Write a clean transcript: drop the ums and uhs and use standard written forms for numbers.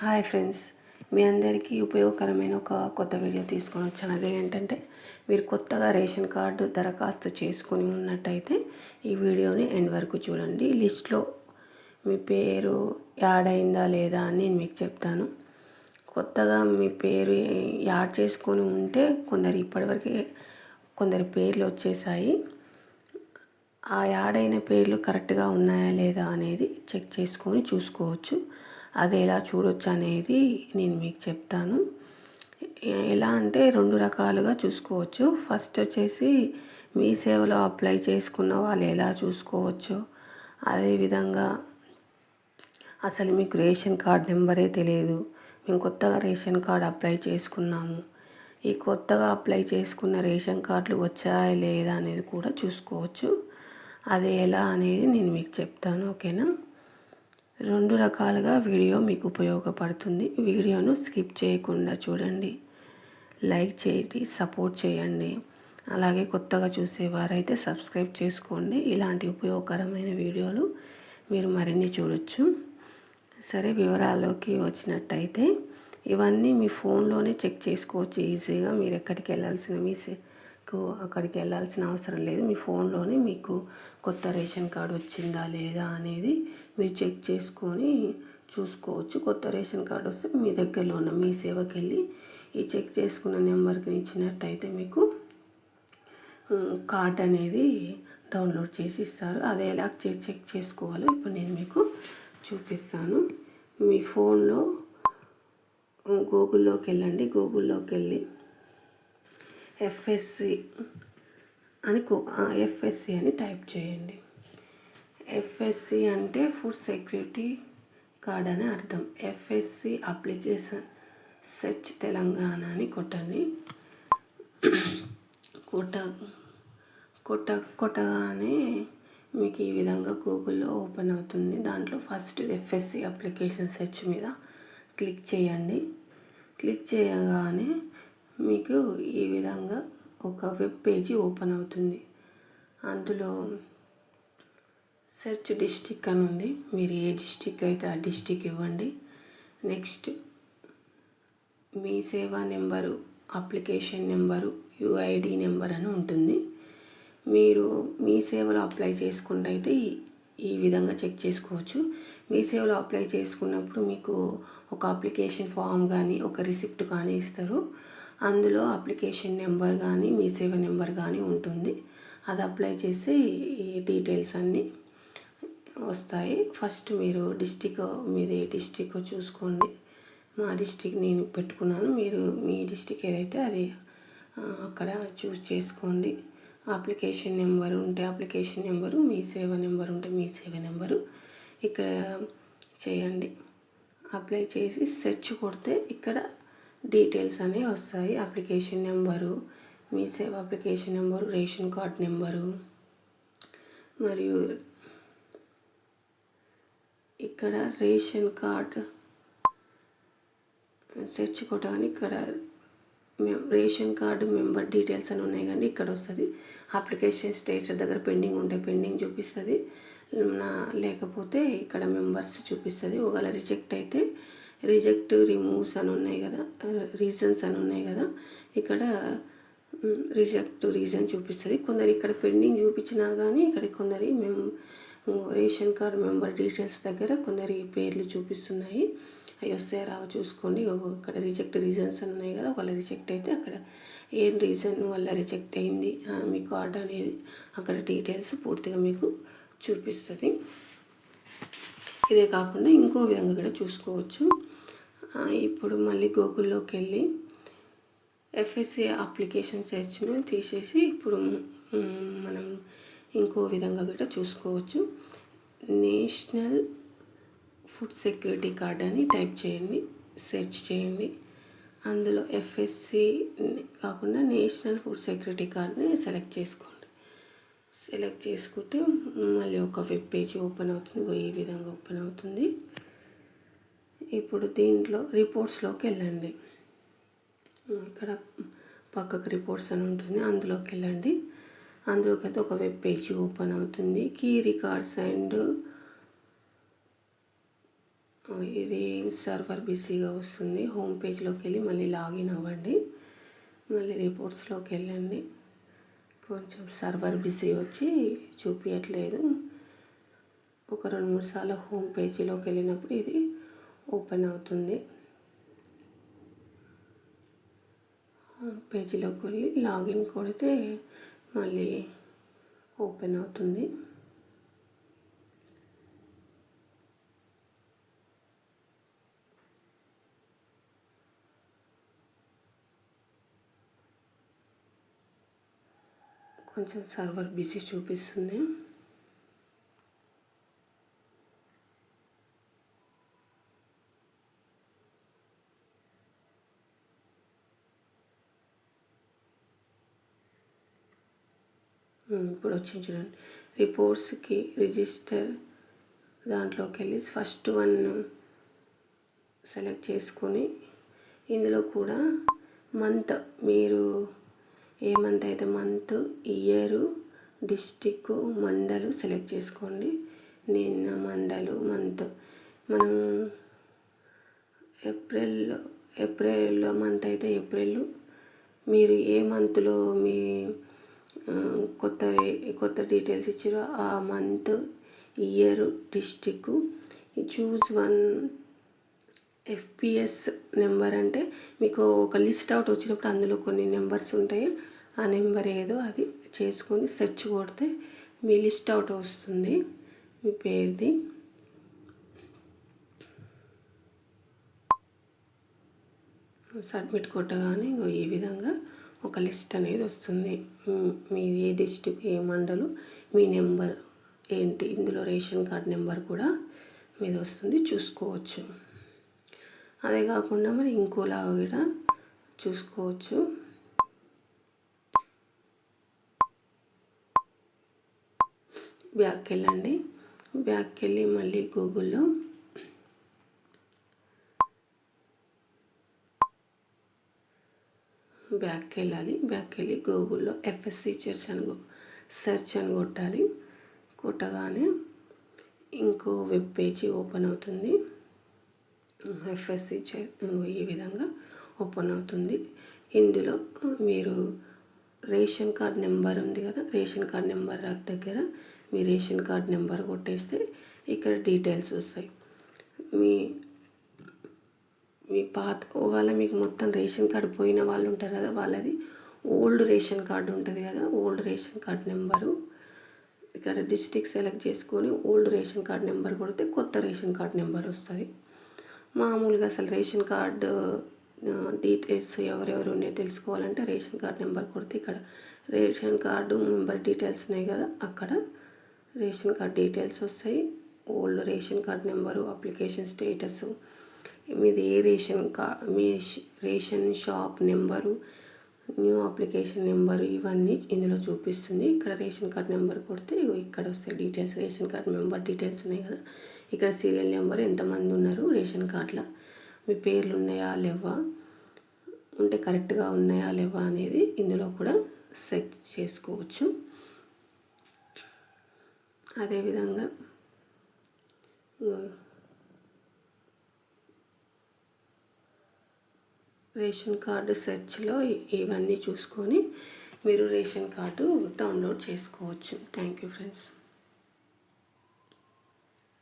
Hi friends, మీ అందరికీ ఉపయోగకరమైన ఒక కొత్త వీడియో తీసుకొని వచ్చాను. అదే ఏంటంటే, మీరు కొత్తగా రేషన్ కార్డు దరఖాస్తు చేసుకొని ఉన్నట్టయితే ఈ వీడియోని ఎండ్ వరకు చూడండి. లిస్ట్లో మీ పేరు యాడ్ అయిందా లేదా అని నేను మీకు చెప్తాను. కొత్తగా మీ పేరు యాడ్ చేసుకొని ఉంటే ఇప్పటివరకు కొందరి పేర్లు వచ్చేసాయి. ఆ యాడ్ అయిన పేర్లు కరెక్ట్గా ఉన్నాయా లేదా అనేది చెక్ చేసుకొని చూసుకోవచ్చు. అది ఎలా చూడొచ్చు అనేది నేను మీకు చెప్తాను. ఎలా అంటే 2 రకాలుగా చూసుకోవచ్చు. ఫస్ట్ వచ్చేసి మీ సేవలో అప్లై చేసుకున్న వాళ్ళు ఎలా చూసుకోవచ్చు, అదేవిధంగా అసలు మీకు రేషన్ కార్డ్ నెంబరే తెలియదు, మేము కొత్తగా రేషన్ కార్డ్ అప్లై చేసుకున్నాము, ఈ కొత్తగా అప్లై చేసుకున్న రేషన్ కార్డులు వచ్చాయా లేదా అనేది కూడా చూసుకోవచ్చు. అది ఎలా అనేది నేను మీకు చెప్తాను, ఓకేనా? 2 రకాలుగా వీడియో మీకు ఉపయోగపడుతుంది. వీడియోను స్కిప్ చేయకుండా చూడండి, లైక్ చేయండి, సపోర్ట్ చేయండి. అలాగే కొత్తగా చూసేవారైతే సబ్స్క్రైబ్ చేసుకోండి. ఇలాంటి ఉపయోగకరమైన వీడియోలు మీరు మరిన్ని చూడొచ్చు. సరే, వివరాల్లోకి వచ్చినట్టయితే ఇవన్నీ మీ ఫోన్లోనే చెక్ చేసుకోవచ్చు ఈజీగా. మీరు ఎక్కడికి అక్కడికి వెళ్ళాల్సిన అవసరం లేదు. మీ ఫోన్లోనే మీకు కొత్త రేషన్ కార్డు వచ్చిందా లేదా అనేది మీరు చెక్ చేసుకొని చూసుకోవచ్చు. కొత్త రేషన్ కార్డు వస్తే మీ దగ్గరలో ఉన్న మీ సేవకి వెళ్ళి ఈ చెక్ చేసుకున్న నెంబర్కి ఇచ్చినట్టయితే మీకు కార్డ్ అనేది డౌన్లోడ్ చేసి ఇస్తారు. అది ఎలా చెక్ చేసుకోవాలో ఇప్పుడు నేను మీకు చూపిస్తాను. మీ ఫోన్లో గూగుల్లోకి వెళ్ళండి. గూగుల్లోకి వెళ్ళి ఎఫ్ఎస్సి అని టైప్ చేయండి. ఎఫ్ఎస్సి అంటే ఫుడ్ సెక్యూరిటీ కార్డ్ అని అర్థం. ఎఫ్ఎస్సి అప్లికేషన్ సెర్చ్ తెలంగాణ అని కొట్టండి. కొట్టగానే మీకు ఈ విధంగా గూగుల్లో ఓపెన్ అవుతుంది. దాంట్లో ఫస్ట్ ఎఫ్ఎస్సి అప్లికేషన్ సెర్చ్ మీద క్లిక్ చేయండి. క్లిక్ చేయగానే మీకు ఈ విధంగా ఒక వెబ్ పేజీ ఓపెన్ అవుతుంది. అందులో సెర్చ్ డిస్ట్రిక్ట్ అని ఉంది. మీరు ఏ డిస్ట్రిక్ట్ అయితే ఆ డిస్ట్రిక్ట్ ఇవ్వండి. నెక్స్ట్ మీ సేవా number, application number, UID number అని ఉంటుంది. మీరు మీ సేవలో అప్లై చేసుకుంటే అయితే ఈ విధంగా చెక్ చేసుకోవచ్చు. మీ సేవలో అప్లై చేసుకున్నప్పుడు మీకు ఒక అప్లికేషన్ ఫామ్ కానీ ఒక రిసిప్ట్ కానీ ఇస్తారు. అందులో అప్లికేషన్ నెంబర్ కానీ మీ సేవ నెంబర్ కానీ ఉంటుంది. అది అప్లై చేసి ఈ డీటెయిల్స్ అన్నీ వస్తాయి. ఫస్ట్ మీరు మీది డిస్టిక్ చూసుకోండి. మా డిస్టిక్ నేను పెట్టుకున్నాను. మీరు మీ డిస్టిక్ ఏదైతే అది అక్కడ చూస్ చేసుకోండి. అప్లికేషన్ నెంబర్ ఉంటే అప్లికేషన్ నెంబరు, మీ సేవ నెంబర్ ఉంటే మీ సేవ నెంబరు ఇక్కడ చేయండి. అప్లై చేసి సెర్చ్ కొడితే ఇక్కడ డీటెయిల్స్ అనేవి వస్తాయి. అప్లికేషన్ నెంబరు, మీ సేవ application number, ration card number, మరియు ఇక్కడ రేషన్ కార్డ్ సెర్చ్ కొట్టగానే ఇక్కడ రేషన్ కార్డు మెంబర్ డీటెయిల్స్ అని ఉన్నాయి కానీ ఇక్కడ వస్తుంది. అప్లికేషన్ స్టేటస్ దగ్గర పెండింగ్ ఉంటే పెండింగ్ చూపిస్తుంది, లేకపోతే ఇక్కడ మెంబర్స్ చూపిస్తుంది. ఒకవేళ రిజెక్ట్ అయితే రిజెక్ట్, రిమూవ్స్ అని ఉన్నాయి కదా, రీజన్స్ అని ఉన్నాయి కదా, ఇక్కడ రిజెక్ట్ రీజన్ చూపిస్తుంది. కొందరు ఇక్కడ పెండింగ్ చూపించినా కానీ ఇక్కడ కొందరి రేషన్ కార్డ్ మెంబర్ డీటెయిల్స్ దగ్గర కొందరి పేర్లు చూపిస్తున్నాయి. అవి వస్తాయో రావో చూసుకోండి. ఇక్కడ రిజెక్ట్ రీజన్స్ అని ఉన్నాయి కదా, ఒకవేళ రిజెక్ట్ అయితే అక్కడ ఏం రీజన్ వల్ల రిజెక్ట్ అయింది మీ కార్డ్ అనేది అక్కడ డీటెయిల్స్ పూర్తిగా మీకు చూపిస్తుంది. ఇదే కాకుండా ఇంకో విధంగా కూడా చూసుకోవచ్చు. ఇప్పుడు మళ్ళీ గూగుల్లోకి వెళ్ళి ఎఫ్ఎస్సి అప్లికేషన్ సెర్చ్ను తీసేసి ఇప్పుడు మనం ఇంకో విధంగా కూడా చూసుకోవచ్చు. నేషనల్ ఫుడ్ సెక్యూరిటీ కార్డ్ అని టైప్ చేయండి, సెర్చ్ చేయండి. అందులో ఎఫ్ఎస్సి కాకుండా నేషనల్ ఫుడ్ సెక్యూరిటీ కార్డ్ని సెలెక్ట్ చేసుకోండి. సెలెక్ట్ చేసుకుంటే మళ్ళీ ఒక వెబ్ పేజ్ ఓపెన్ అవుతుంది. ఈ విధంగా ఓపెన్ అవుతుంది. ఇప్పుడు దీంట్లో రిపోర్ట్స్లోకి వెళ్ళండి. ఇక్కడ పక్కకు రిపోర్ట్స్ అని ఉంటుంది, అందులోకి వెళ్ళండి. అందులోకి అయితే ఒక వెబ్ పేజీ ఓపెన్ అవుతుంది. కీ రికార్డ్స్ అండ్ ఇది సర్వర్ బిజీగా వస్తుంది. హోమ్ పేజ్లోకి వెళ్ళి మళ్ళీ లాగిన్ అవ్వండి. మళ్ళీ రిపోర్ట్స్లోకి వెళ్ళండి. కొంచెం సర్వర్ బిజీ వచ్చి చూపించట్లేదు. ఒక 2-3 సార్లు హోమ్ పేజీలోకి వెళ్ళినప్పుడు ఇది ఓపెన్ అవుతుంది. హోమ్ పేజీలోకి వెళ్ళి లాగిన్ కొడితే మళ్ళీ ఓపెన్ అవుతుంది. కొంచెం సర్వర్ బిజీ చూపిస్తుంది. ఇప్పుడు వచ్చింది చూడండి. రిపోర్ట్స్కి రిజిస్టర్ దాంట్లోకి వెళ్ళి ఫస్ట్ 1 సెలెక్ట్ చేసుకొని ఇందులో కూడా మంత్, మీరు ఏ మంత్ అయితే మంత్, ఇయరు, డిస్టిక్, మండలు సెలెక్ట్ చేసుకోండి. నిన్న మండలు, మంత్ మనం ఏప్రిల్ మంత్ అయితే ఏప్రిల్, మీరు ఏ మంత్లో మీ కొత్త డీటెయిల్స్ ఇచ్చారో ఆ మంత్, ఇయర్, డిస్టిక్, చూస్ 1 FPS నెంబర్. అంటే మీకు ఒక లిస్ట్ అవుట్ వచ్చినప్పుడు అందులో కొన్ని నెంబర్స్ ఉంటాయి. ఆ నెంబర్ ఏదో అది చేసుకొని సెర్చ్ కొడితే మీ లిస్ట్ అవుట్ వస్తుంది మీ పేరుది. సబ్మిట్ కొట్టగానే ఈ విధంగా ఒక లిస్ట్ అనేది వస్తుంది. మీ ఏ డిస్ట్రిక్ట్, ఏ మండలు, మీ నెంబర్ ఏంటి, ఇందులో రేషన్ కార్డ్ నెంబర్ కూడా మీద వస్తుంది, చూసుకోవచ్చు. అదే కాకుండా మరి ఇంకోలాగా కూడా చూసుకోవచ్చు. బ్యాక్కి వెళ్ళండి. బ్యాక్కి వెళ్ళి మళ్ళీ గూగుల్లో బ్యాక్కి వెళ్ళాలి. బ్యాక్కి వెళ్ళి గూగుల్లో FSC సెర్చ్ అని కొట్టాలి. కొట్టగానే ఇంకో వెబ్ పేజీ ఓపెన్ అవుతుంది. FSC ఈ విధంగా ఓపెన్ అవుతుంది. ఇందులో మీరు రేషన్ కార్డ్ నెంబర్ ఉంది కదా, రేషన్ కార్డ్ నెంబర్ దగ్గర మీ రేషన్ కార్డ్ నెంబర్ కొట్టేస్తే ఇక్కడ డీటెయిల్స్ వస్తాయి. మీ పాత ఒకవేళ మీకు మొత్తం రేషన్ కార్డు పోయిన వాళ్ళు ఉంటారు కదా, వాళ్ళది ఓల్డ్ రేషన్ కార్డు ఉంటుంది కదా, ఓల్డ్ రేషన్ కార్డ్ నెంబరు ఇక్కడ డిస్ట్రిక్ట్ సెలెక్ట్ చేసుకొని ఓల్డ్ రేషన్ కార్డ్ నెంబర్ కొడితే కొత్త రేషన్ కార్డ్ నెంబర్ వస్తుంది. మామూలుగా అసలు రేషన్ కార్డు డీటెయిల్స్ ఎవరెవరు ఉన్నాయో తెలుసుకోవాలంటే రేషన్ కార్డ్ నెంబర్ కొడితే ఇక్కడ రేషన్ కార్డు మెంబర్ డీటెయిల్స్ ఉన్నాయి కదా, అక్కడ రేషన్ కార్డ్ డీటెయిల్స్ వస్తాయి. Old ration card number, application status, మీది ఏ మీ ration shop number, new application number, ఇవన్నీ ఇందులో చూపిస్తుంది. ఇక్కడ రేషన్ కార్డ్ నెంబర్ కొడితే ఇక్కడ వస్తాయి details. Ration card member details ఉన్నాయి కదా, ఇక్కడ సీరియల్ నెంబర్, ఎంతమంది ఉన్నారు రేషన్ కార్డులో, మీ పేర్లు ఉన్నాయా లేవా, ఉంటే కరెక్ట్గా ఉన్నాయా లేవా అనేది ఇందులో కూడా సెట్ చేసుకోవచ్చు. అదేవిధంగా రేషన్ కార్డు సెర్చ్లో ఇవన్నీ చూసుకొని మీరు రేషన్ కార్డు డౌన్లోడ్ చేసుకోవచ్చు. Thank you friends.